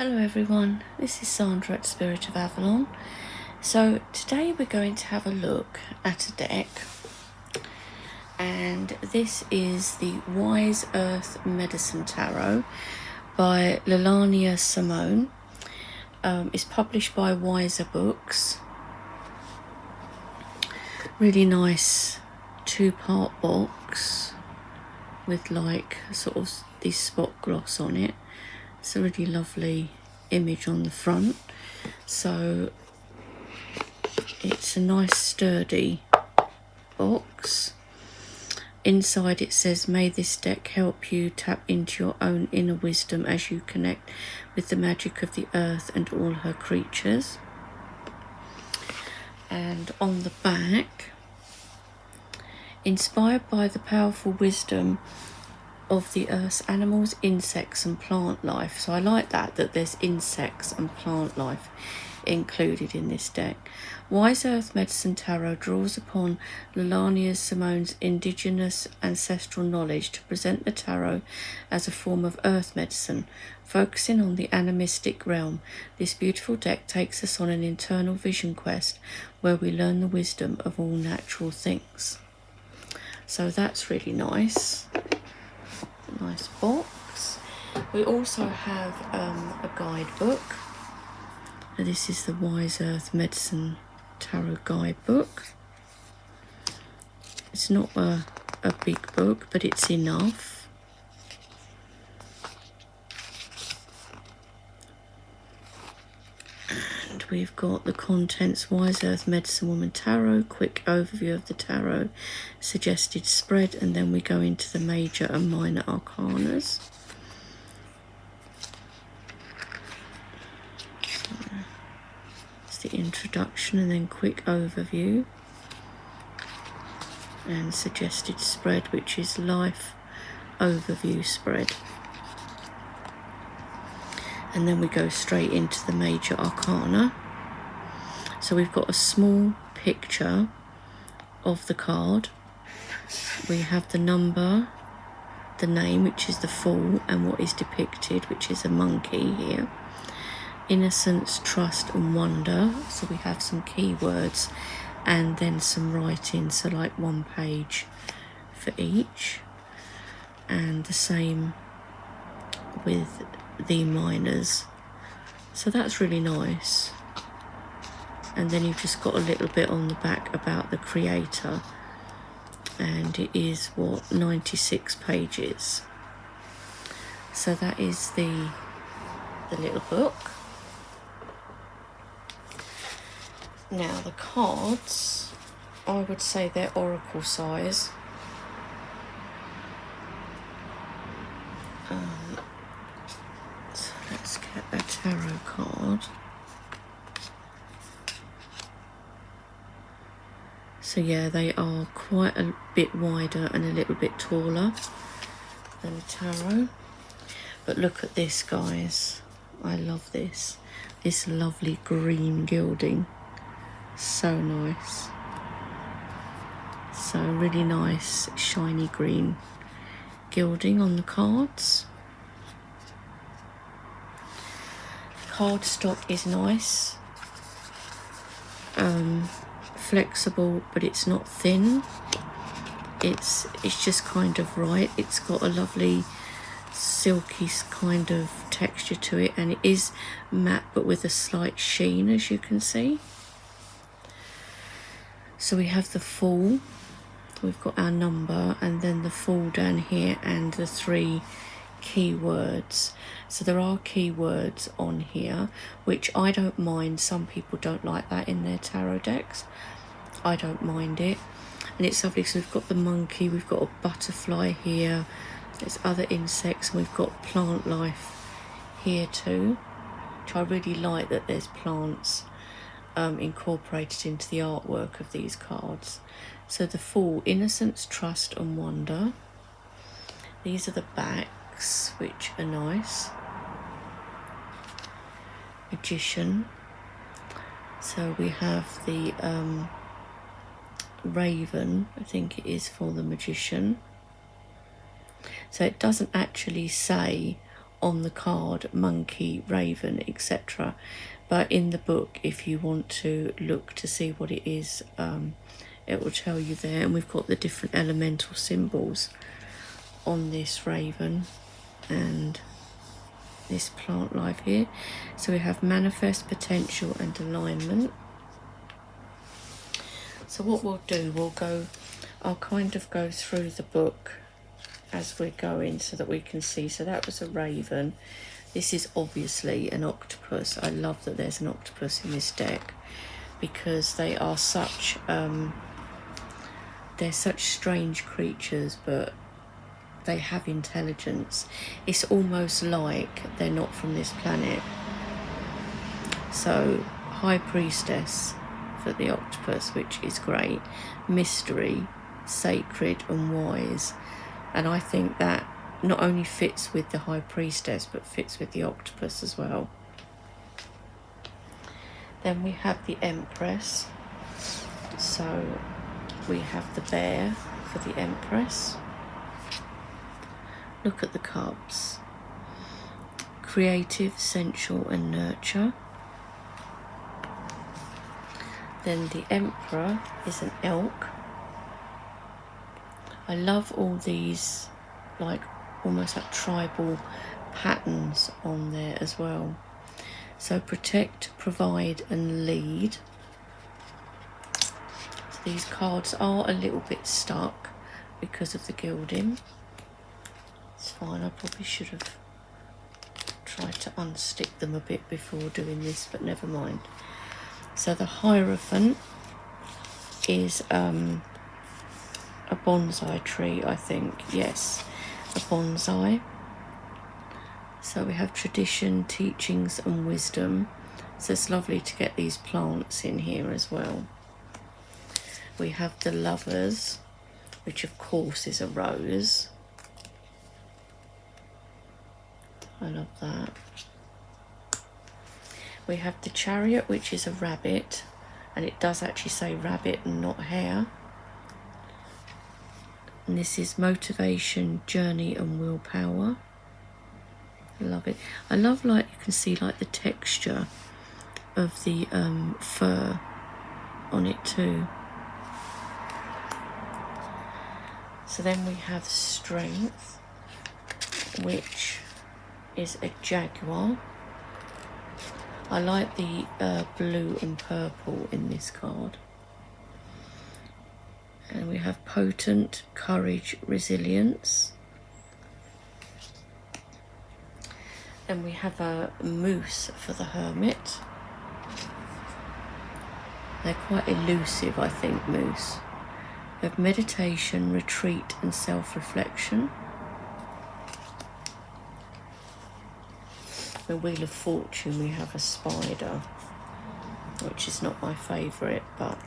Hello everyone, this is Sandra at Spirit of Avalon. So today we're going to have a look at a deck, and this is the Wise Earth Medicine Tarot by Lelania Simone. It's published by Wiser Books. Really nice two-part box with like sort of this spot gloss on it. It's a really lovely image on the front, so it's a nice sturdy box. Inside it says, may this deck help you tap into your own inner wisdom as you connect with the magic of the earth and all her creatures. And on the back, inspired by the powerful wisdom of the earth's animals, insects and plant life. So I like that there's insects and plant life included in this deck. Wise Earth Medicine Tarot draws upon Lelania Simone's indigenous ancestral knowledge to present the tarot as a form of earth medicine, focusing on the animistic realm. This beautiful deck takes us on an internal vision quest where we learn the wisdom of all natural things. So that's really nice. Nice box. We also have a guidebook. This is the Wise Earth Medicine Tarot Guidebook. It's not a big book, but it's enough. And we've got the contents: Wise Earth Medicine Woman Tarot, quick overview of the tarot, suggested spread, and then we go into the major and minor arcanas. So it's the introduction and then quick overview and suggested spread, which is life overview spread. And then we go straight into the major arcana. So we've got a small picture of the card. We have the number, the name, which is the Fool, and what is depicted, which is a monkey here. Innocence, trust and wonder. So we have some keywords and then some writing, so like one page for each. And the same with the minors, so that's really nice. And then you've just got a little bit on the back about the creator, and it is 96 pages. So that is the little book. Now the cards, I would say they're oracle size. Let's get a tarot card. So yeah, they are quite a bit wider and a little bit taller than a tarot. But look at this, guys. I love this. This lovely green gilding. So nice. So really nice shiny green gilding on the cards. Cardstock is nice, flexible, but it's not thin. It's just kind of right. It's got a lovely silky kind of texture to it, and it is matte but with a slight sheen, as you can see. So we have the Fool, we've got our number, and then the Fool down here, and the 3 keywords. So there are keywords on here, which I don't mind. Some people don't like that in their tarot decks. I don't mind it, and it's lovely. So we've got the monkey, we've got a butterfly here, there's other insects, and we've got plant life here too, which I really like, that there's plants incorporated into the artwork of these cards. So the Fool, innocence, trust and wonder. These are the backs, which are nice. Magician. So we have the raven, I think it is, for the magician. So it doesn't actually say on the card monkey, raven, etc. But in the book, if you want to look to see what it is, it will tell you there. And we've got the different elemental symbols on this raven and this plant life here. So we have manifest, potential and alignment. So what we'll do, I'll kind of go through the book as we're going so that we can see. So that was a raven. This is obviously an octopus. I love that there's an octopus in this deck because they are such they're such strange creatures, but they have intelligence. It's almost like they're not from this planet. So High Priestess for the octopus, which is great. Mystery, sacred and wise. And I think that not only fits with the High Priestess, but fits with the octopus as well. Then we have the Empress. So we have the bear for the Empress. Look at the cups. Creative, sensual and nurture. Then the Emperor is an elk. I love all these like almost like tribal patterns on there as well. So protect, provide and lead. So these cards are a little bit stuck because of the gilding. It's fine, I probably should have tried to unstick them a bit before doing this, but never mind. So the Hierophant is a bonsai tree, I think. Yes, a bonsai. So we have tradition, teachings and wisdom. So it's lovely to get these plants in here as well. We have the Lovers, which of course is a rose. I love that. We have the Chariot, which is a rabbit, and it does actually say rabbit and not hare. And this is motivation, journey and willpower. I love it. I love, like, you can see like the texture of the fur on it too. So then we have Strength, which is a jaguar. I like the blue and purple in this card. And we have Potent, Courage, Resilience. Then we have a Moose for the Hermit. They're quite elusive, I think, moose. We have Meditation, Retreat and Self-Reflection. The Wheel of Fortune, we have a spider, which is not my favourite, but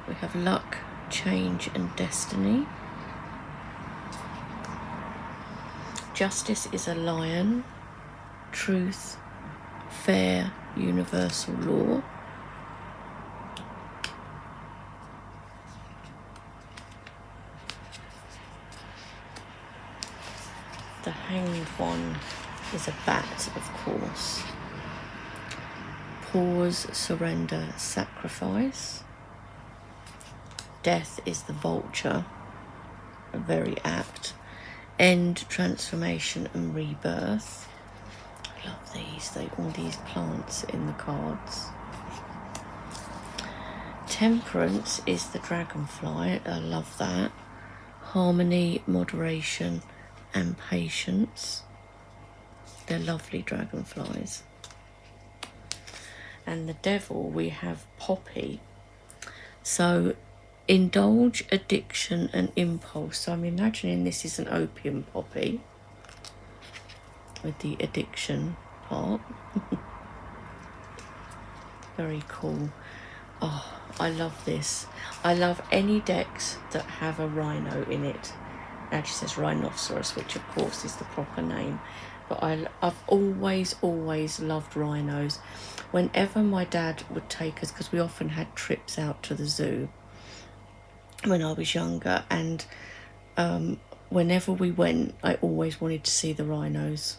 we have Luck, Change and Destiny. Justice is a lion. Truth, fair, universal law. The Hanged One is a bat, of course. Pause, surrender, sacrifice. Death is the Vulture, very apt. End, transformation and rebirth. I love these, all these plants in the cards. Temperance is the dragonfly, I love that. Harmony, moderation and patience. They're lovely dragonflies. And the Devil, we have Poppy. So indulge, addiction and impulse. So I'm imagining this is an opium poppy with the addiction part. Very cool. Oh, I love this. I love any decks that have a rhino in it. It actually says rhinoceros, which of course is the proper name. But I've always loved rhinos. Whenever my dad would take us, because we often had trips out to the zoo when I was younger, and whenever we went, I always wanted to see the rhinos.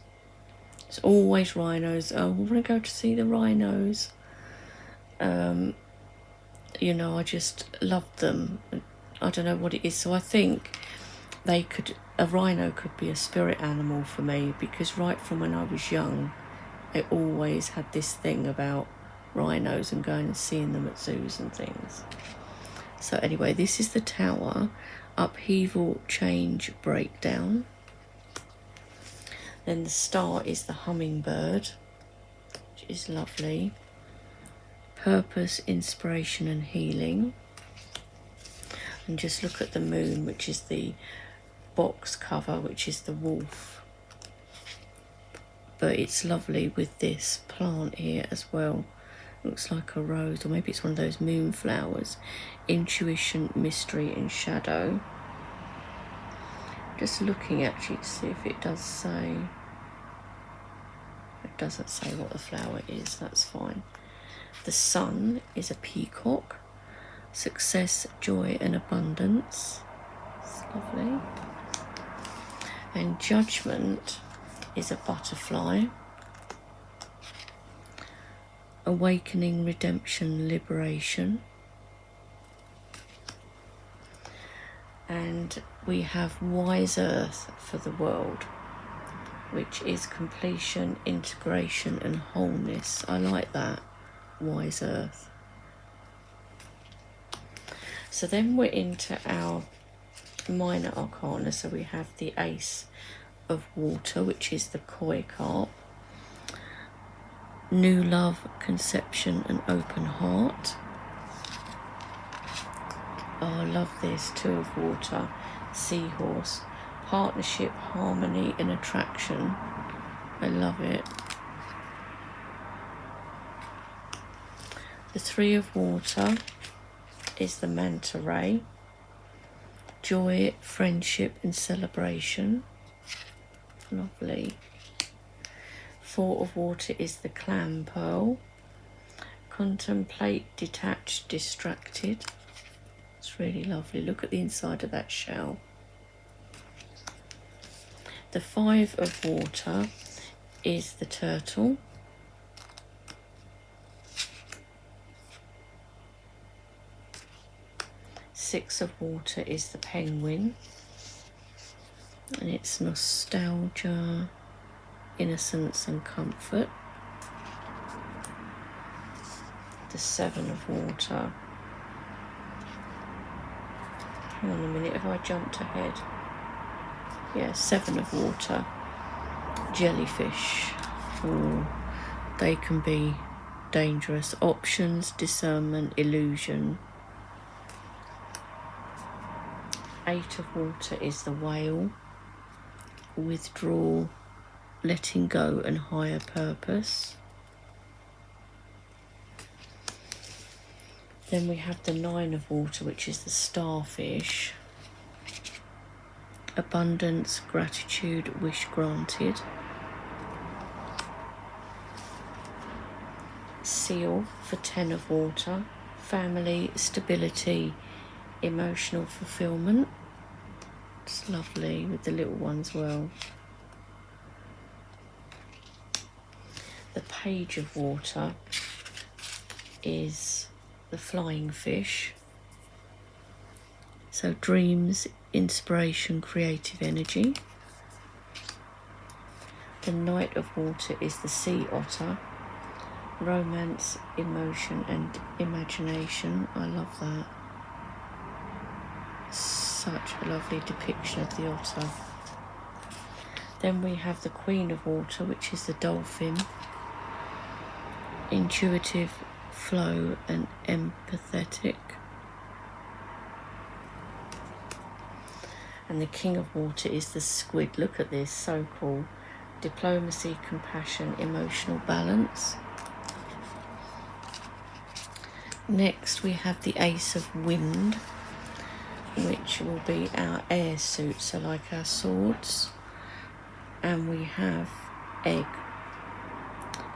It's always rhinos. Oh, we want to go to see the rhinos. You know, I just loved them. I don't know what it is. So I think a rhino could be a spirit animal for me, because right from when I was young, I always had this thing about rhinos and going and seeing them at zoos and things. So anyway, this is the tower. Upheaval, change, breakdown. Then the star is the hummingbird, which is lovely. Purpose, inspiration and healing. And just look at the moon, which is the box cover, which is the wolf. But it's lovely with this plant here as well. Looks like a rose, or maybe it's one of those moonflowers. Intuition, mystery and shadow. Just looking actually to see if it does say. It doesn't say what the flower is, that's fine. The sun is a peacock. Success, joy and abundance. It's lovely. And judgment is a butterfly. Awakening, redemption, liberation. And we have wise earth for the world, which is completion, integration and wholeness. I like that, wise earth. So then we're into our minor arcana. So we have the ace of water, which is the koi carp. New love, conception and open heart. Oh, I love this. Two of water, seahorse. Partnership, harmony and attraction. I love it. The three of water is the manta ray. Joy, friendship and celebration. Lovely. Four of water is the clam pearl. Contemplate, detached, distracted. It's really lovely. Look at the inside of that shell. The five of water is the turtle. Six of water is the penguin. And it's nostalgia, innocence and comfort. The seven of water. Hang on a minute, have I jumped ahead? Yeah, seven of water. Jellyfish. Oh, they can be dangerous. Options, discernment, illusion. Eight of water is the whale. Withdrawal, letting go and higher purpose. Then we have the nine of water, which is the starfish. Abundance, gratitude, wish granted. Seal for 10 of water. Family, stability, emotional fulfillment. It's lovely with the little ones well. The page of water is the flying fish. So dreams, inspiration, creative energy. The knight of water is the sea otter. Romance, emotion and imagination. I love that. Such a lovely depiction of the otter. Then we have the queen of water, which is the dolphin. Intuitive, flow and empathetic. And the king of water is the squid. Look at this, so cool. Diplomacy, compassion, emotional balance. Next we have the ace of wind, which will be our air suit, so like our swords. And we have egg.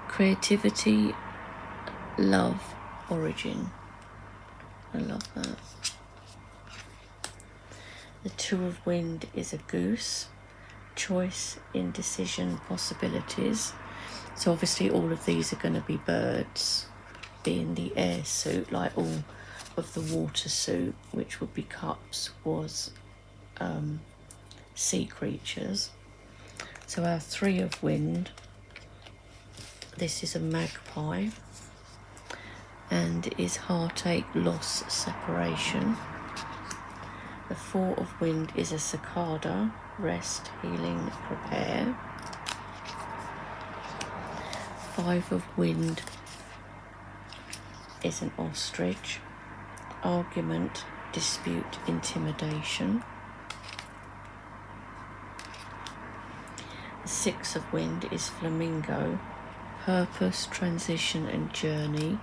Creativity, love, origin. I love that. The Two of Wind is a goose. Choice, indecision, possibilities. So obviously all of these are going to be birds, being the air suit, like all of the water suit, which would be cups, was sea creatures. So our Three of Wind, this is a magpie and is heartache, loss, separation. The Four of Wind is a cicada, rest, healing, prepare. Five of Wind is an ostrich, argument, dispute, intimidation. The Six of Wind is flamingo, purpose, transition and journey.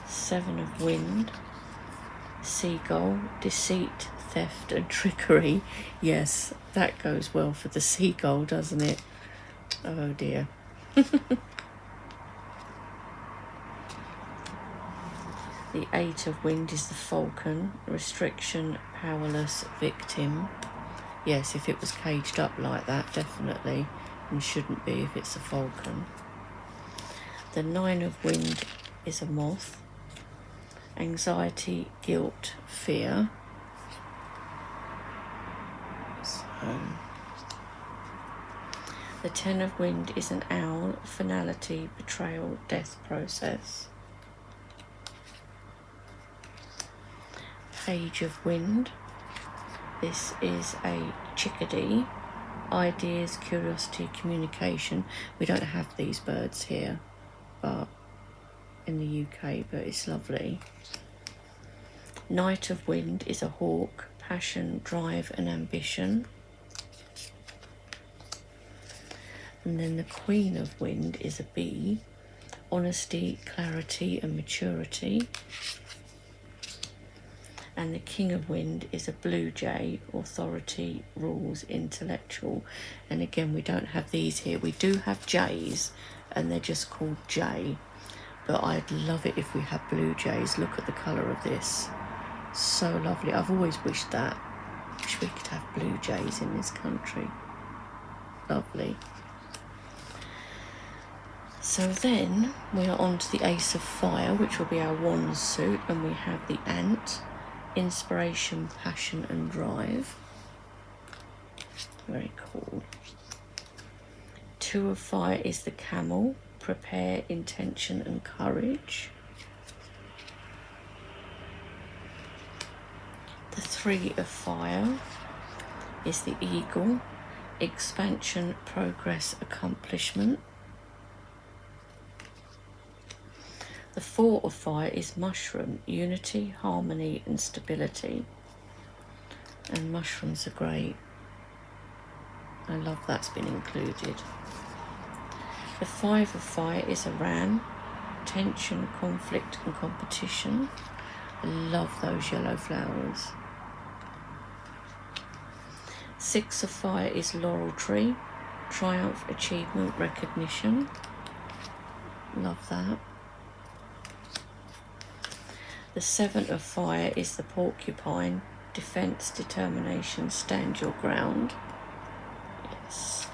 Seven of Wind, seagull, deceit, theft and trickery. Yes, that goes well for the seagull, doesn't it? Oh dear. The Eight of Wind is the falcon, restriction, powerless, victim. Yes, if it was caged up like that, definitely, and shouldn't be if it's a falcon. The Nine of Wind is a moth, anxiety, guilt, fear. The Ten of Wind is an owl, finality, betrayal, death process. Page of Wind, this is a chickadee, ideas, curiosity, communication. We don't have these birds here, but in the UK, but it's lovely. Knight of Wind is a hawk, passion, drive and ambition. And then the Queen of Wind is a bee, honesty, clarity and maturity. And the King of Wind is a blue jay, authority, rules, intellectual. And again, we don't have these here. We do have jays, and they're just called jay. But I'd love it if we had blue jays. Look at the colour of this. So lovely. I've always wished that. Wish we could have blue jays in this country. Lovely. So then we are on to the Ace of Fire, which will be our wand suit, and we have the ant, inspiration, passion and drive. Very cool. Two of Fire is the camel, prepare, intention and courage. The Three of Fire is the eagle, expansion, progress, accomplishment. The Four of Fire is mushroom, unity, harmony and stability. And mushrooms are great. I love that's been included. The Five of Fire is a ram, tension, conflict and competition. I love those yellow flowers. Six of Fire is laurel tree, triumph, achievement, recognition. Love that. The Seven of Fire is the porcupine, defense, determination, stand your ground. Yes.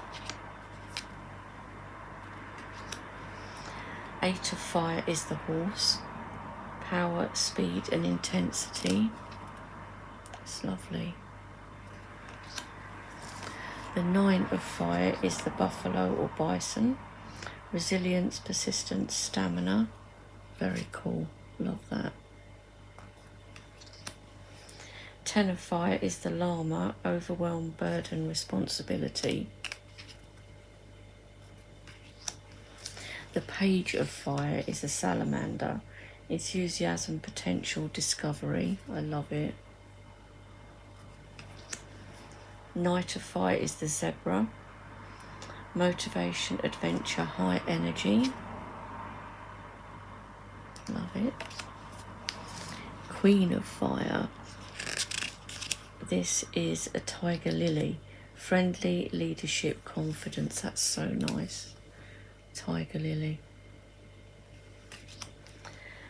Eight of Fire is the horse, power, speed and intensity. It's lovely. The Nine of Fire is the buffalo or bison, resilience, persistence, stamina. Very cool. Love that. 10 of Fire is the llama, overwhelm, burden, responsibility. The Page of Fire is a salamander, enthusiasm, potential, discovery. I love it. Knight of Fire is the zebra, motivation, adventure, high energy. Love it. Queen of Fire. This is a tiger lily, friendly, leadership, confidence. That's so nice. Tiger lily.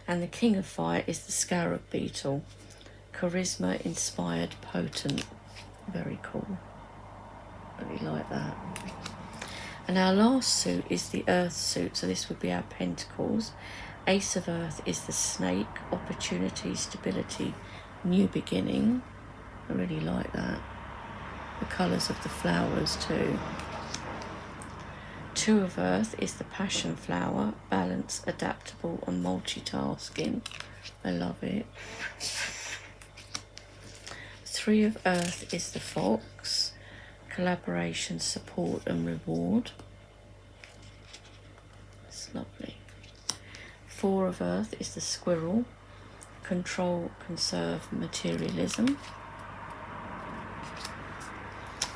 And the King of Fire is the scarab beetle, charisma inspired potent. Very cool. Really like that. And our last suit is the earth suit, so this would be our pentacles. Ace of earth is the snake, opportunity, stability, new beginning. I really like that. The colours of the flowers too. Two of earth is the passion flower, balance, adaptable and multitasking. I love it. Three of earth is the fox, collaboration, support and reward. It's lovely. Four of earth is the squirrel, control, conserve, materialism.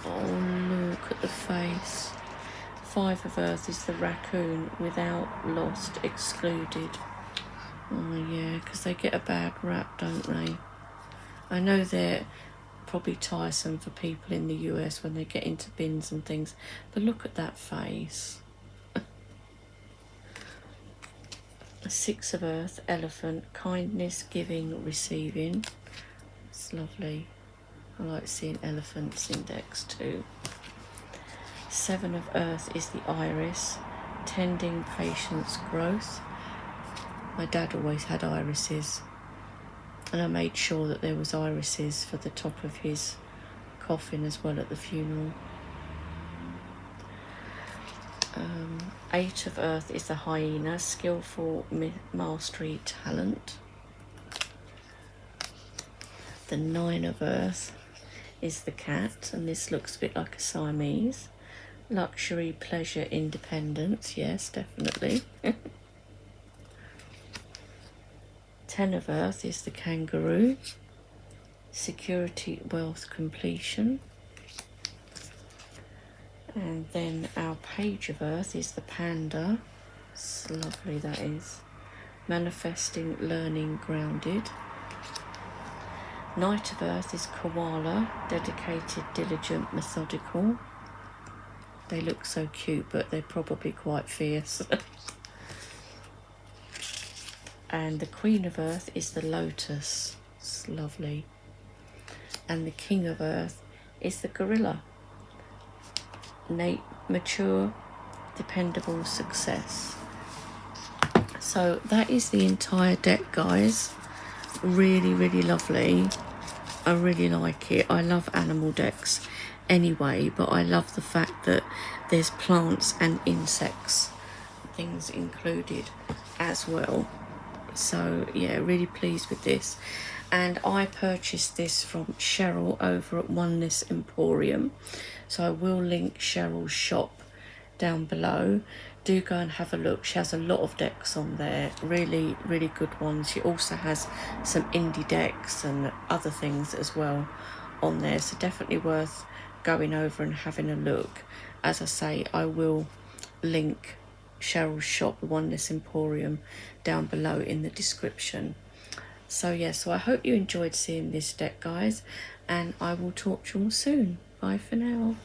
Oh, look at the face. Five of earth is the raccoon, without, lost, excluded. Oh yeah, because they get a bad rap, don't they? I know they're probably tiresome for people in the US when they get into bins and things, but look at that face. Six of earth, elephant, kindness, giving, receiving. It's lovely. I like seeing elephants index too. Seven of earth is the iris, tending, patience, growth. My dad always had irises, and I made sure that there was irises for the top of his coffin as well at the funeral. Eight of earth is the hyena, skillful, mastery, talent. The nine of earth is the cat, and this looks a bit like a Siamese. Luxury, pleasure, independence. Yes, definitely. 10 of earth is the kangaroo. Security, wealth, completion. And then our page of earth is the panda. It's lovely, that is. Manifesting, learning, grounded. Knight of earth is koala, dedicated, diligent, methodical. They look so cute, but they're probably quite fierce. And the queen of earth is the lotus. It's lovely. And the king of earth is the gorilla. Mature, dependable, success. So that is the entire deck, guys. Really, really lovely. I really like it. I love animal decks anyway, but I love the fact that there's plants and insects, things included as well. So yeah, really pleased with this. And I purchased this from Cheryl over at Oneness Emporium, so I will link Cheryl's shop down below. Do go and have a look. She has a lot of decks on there, really, really good ones. She also has some indie decks and other things as well on there, so definitely worth going over and having a look. As I say, I will link Cheryl's shop, the Oneness Emporium, down below in the description. So yeah, so I hope you enjoyed seeing this deck, guys, and I will talk to you all soon. Bye for now.